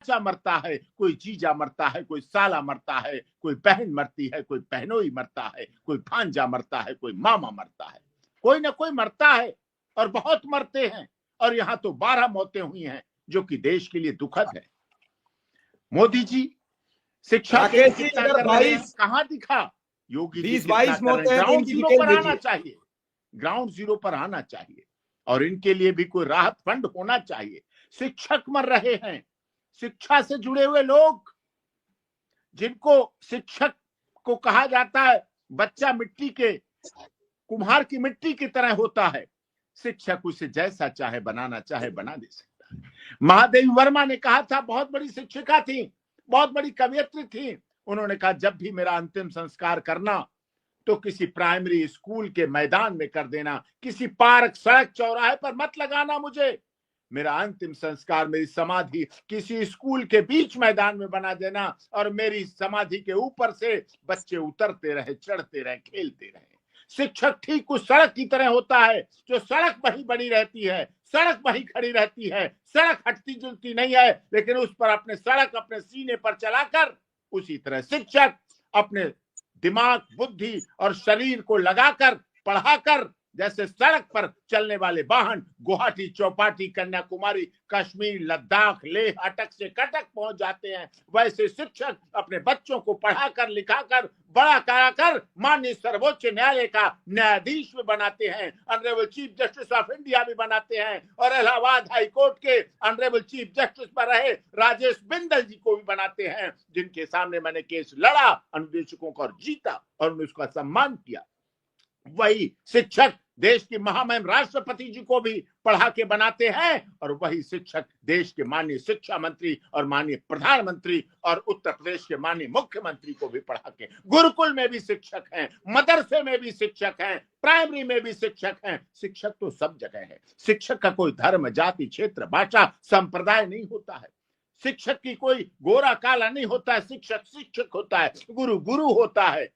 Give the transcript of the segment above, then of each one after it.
चाचा मरता है, कोई जीजा मरता है, कोई साला मरता है, कोई बहन मरती है, कोई बहनोई मरता है, कोई भांजा मरता है, कोई मामा मरता है, कोई ना कोई मरता है और बहुत मरते हैं। और यहाँ तो 12 मौतें हुई हैं जो कि देश के लिए दुखद है। मोदी जी शिक्षा के लिए राकेश जी, कितना अगर कर रहे हैं, 22 कहां दिखा? योगी जी 20-22 कितना कर रहे मौतें हैं? हैं तो ग्राउंड इनकी जीरो डिटेल पर आना भेजिए। चाहिए, ग्राउंड जीरो पर आना चाहिए और इनके लिए भी कोई राहत फंड होना चाहिए। शिक्षक मर रहे हैं, शिक्षा से जुड़े हुए लोग, जिनको शिक्षक को कहा जाता है बच्चा मिट्टी के, कुम्हार की मिट्टी की तरह होता है, शिक्षक उसे जैसा चाहे बनाना चाहे बना दे सकता है। महादेवी वर्मा ने कहा था, बहुत बड़ी शिक्षिका थी, बहुत बड़ी कवयित्री थी, उन्होंने कहा जब भी मेरा अंतिम संस्कार करना तो किसी प्राइमरी स्कूल के मैदान में कर देना, किसी पार्क सड़क चौराहे पर मत लगाना मुझे। मेरा अंतिम संस्कार, मेरी समाधि किसी स्कूल के बीच मैदान में बना देना और मेरी समाधि के ऊपर से बच्चे उतरते रहे, चढ़ते रहे, खेलते रहे। शिक्षक ठीक उस सड़क की तरह होता है जो सड़क वहीं बनी रहती है, सड़क वहीं खड़ी रहती है, सड़क हटती जुलती नहीं है, लेकिन उस पर अपने सड़क अपने सीने पर चलाकर, उसी तरह शिक्षक अपने दिमाग, बुद्धि और शरीर को लगाकर, पढ़ाकर, जैसे सड़क पर चलने वाले वाहन गुवाहाटी, चौपाटी, कन्याकुमारी, कश्मीर, लद्दाख, लेह, अटक से कटक पहुंच जाते हैं, वैसे शिक्षक अपने बच्चों को पढ़ाकर, लिखाकर, बड़ा कराकर माननीय सर्वोच्च न्यायालय का न्यायाधीश भी बनाते हैं, honourable chief justice of India भी बनाते हैं, और इलाहाबाद हाई कोर्ट के ऑनरेबल चीफ जस्टिस पर रहे राजेश बिंदल जी को भी बनाते हैं, जिनके सामने मैंने केस लड़ा अनुदेशकों का और जीता और उन्होंने उसका सम्मान किया। वही शिक्षक देश की महामहिम राष्ट्रपति जी को भी पढ़ा के बनाते हैं और वही शिक्षक देश के माननीय शिक्षा मंत्री और माननीय प्रधानमंत्री और उत्तर प्रदेश के माननीय मुख्यमंत्री को भी पढ़ा के, गुरुकुल में भी शिक्षक हैं, मदरसे में भी शिक्षक हैं, प्राइमरी में भी शिक्षक हैं। शिक्षक तो सब जगह है। शिक्षक का कोई धर्म, जाति, क्षेत्र, भाषा, संप्रदाय नहीं होता है। शिक्षक की कोई गोरा काला नहीं होता है। शिक्षक शिक्षक होता है, गुरु गुरु होता है।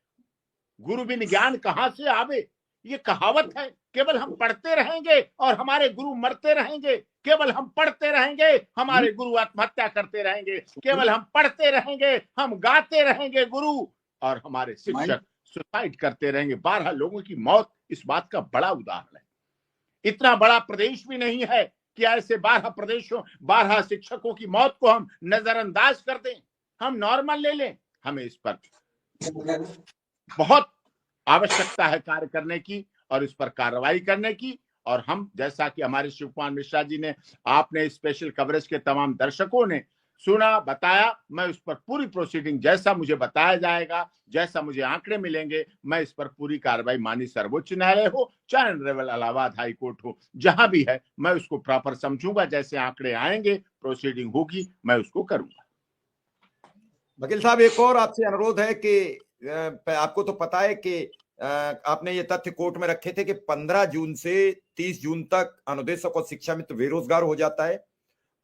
गुरु बिन ज्ञान कहां से आवे, ये कहावत है। केवल हम पढ़ते रहेंगे और हमारे गुरु मरते रहेंगे, केवल हम पढ़ते रहेंगे हमारे गुरु आत्महत्या करते रहेंगे, केवल हम पढ़ते रहेंगे, हम गाते रहेंगे गुरु, और हमारे शिक्षक सुसाइड करते रहेंगे। 12 लोगों की मौत इस बात का बड़ा उदाहरण है। इतना बड़ा प्रदेश भी नहीं है कि ऐसे 12 प्रदेशों, 12 शिक्षकों की मौत को हम नजरअंदाज कर दें, हम नॉर्मल ले लें। हमें इस पर बहुत आवश्यकता है कार्य करने की और इस पर कार्रवाई करने की। और हम, जैसा कि हमारे शिव कुमार मिश्रा जी ने, आपने स्पेशल कवरेज के तमाम दर्शकों ने सुना, बताया, मैं उस पर पूरी प्रोसीडिंग, जैसा मुझे बताया जाएगा, जैसा मुझे आंकड़े मिलेंगे, मैं इस पर पूरी कार्रवाई, माननीय सर्वोच्च न्यायालय हो चाहे ऑनरेबल इलाहाबाद हाई कोर्ट हो, जहां भी है, मैं उसको प्रॉपर समझूंगा। जैसे आंकड़े आएंगे, प्रोसीडिंग होगी, मैं उसको करूंगा। वकील साहब, एक और आपसे अनुरोध है कि आपको तो पता है कि आपने ये तथ्य कोर्ट में रखे थे कि 15 जून से 30 जून तक अनुदेशक और शिक्षा मित्र बेरोजगार हो जाता है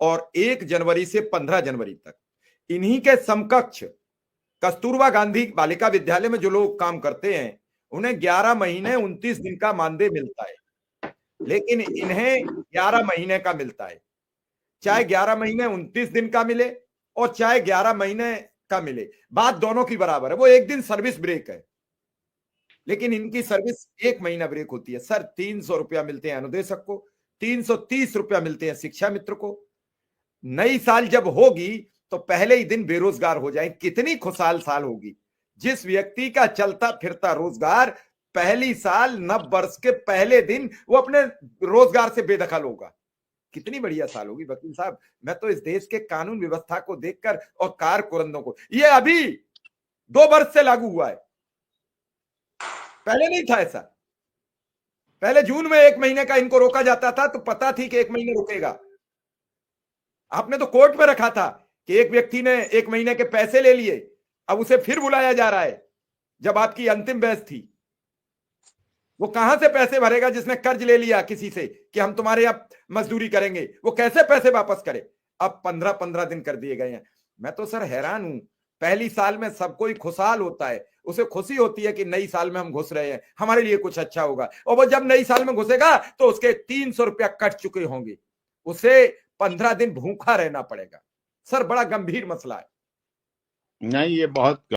और 1 जनवरी से 15 जनवरी तक इन्हीं के समकक्ष कस्तूरबा गांधी बालिका विद्यालय में जो लोग काम करते हैं उन्हें 11 महीने 29 दिन का मानदेय मिलता है, लेकिन इन्हें 11 महीने का मिलता है। चाहे 11 महीने 29 दिन का मिले और चाहे 11 महीने का मिले, बात दोनों की बराबर है। वो एक दिन सर्विस ब्रेक है, लेकिन इनकी सर्विस 1 महीना ब्रेक होती है। सर, 300 रुपया मिलते हैं अनुदेशक को, 330 रुपया मिलते हैं शिक्षा मित्र को। नई साल जब होगी तो पहले ही दिन बेरोजगार हो जाए, कितनी खुशहाल साल होगी। जिस व्यक्ति का चलता फिरता रोजगार पहली साल नव वर्ष के पहले दिन वो अपने रोजगार से बेदखल होगा, कितनी बढ़िया साल होगी। वकील साहब, मैं तो इस देश के कानून व्यवस्था को देखकर और कारकुरंदों को, ये अभी 2 वर्ष से लागू हुआ है, पहले नहीं था ऐसा। पहले जून में 1 महीने का इनको रोका जाता था तो पता थी कि 1 महीने रुकेगा। आपने तो कोर्ट में रखा था कि एक व्यक्ति ने 1 महीने के पैसे ले लिए, अब उसे फिर बुलाया जा रहा है जब आपकी अंतिम बहस थी। वो कहां से पैसे भरेगा जिसने कर्ज ले लिया किसी से कि हम तुम्हारे अब मजदूरी करेंगे, वो कैसे पैसे वापस करे। अब 15-15 दिन कर दिए गए हैं। मैं तो सर हैरान हूं। पहली साल में सब कोई खुशहाल होता है, उसे खुशी होती है कि नई साल में हम घुस रहे हैं, हमारे लिए कुछ अच्छा होगा। और वो जब नई साल में घुसेगा तो उसके 300 रुपया कट चुके होंगे, उसे 15 दिन भूखा रहना पड़ेगा। सर बड़ा गंभीर मसला है। नहीं, ये बहुत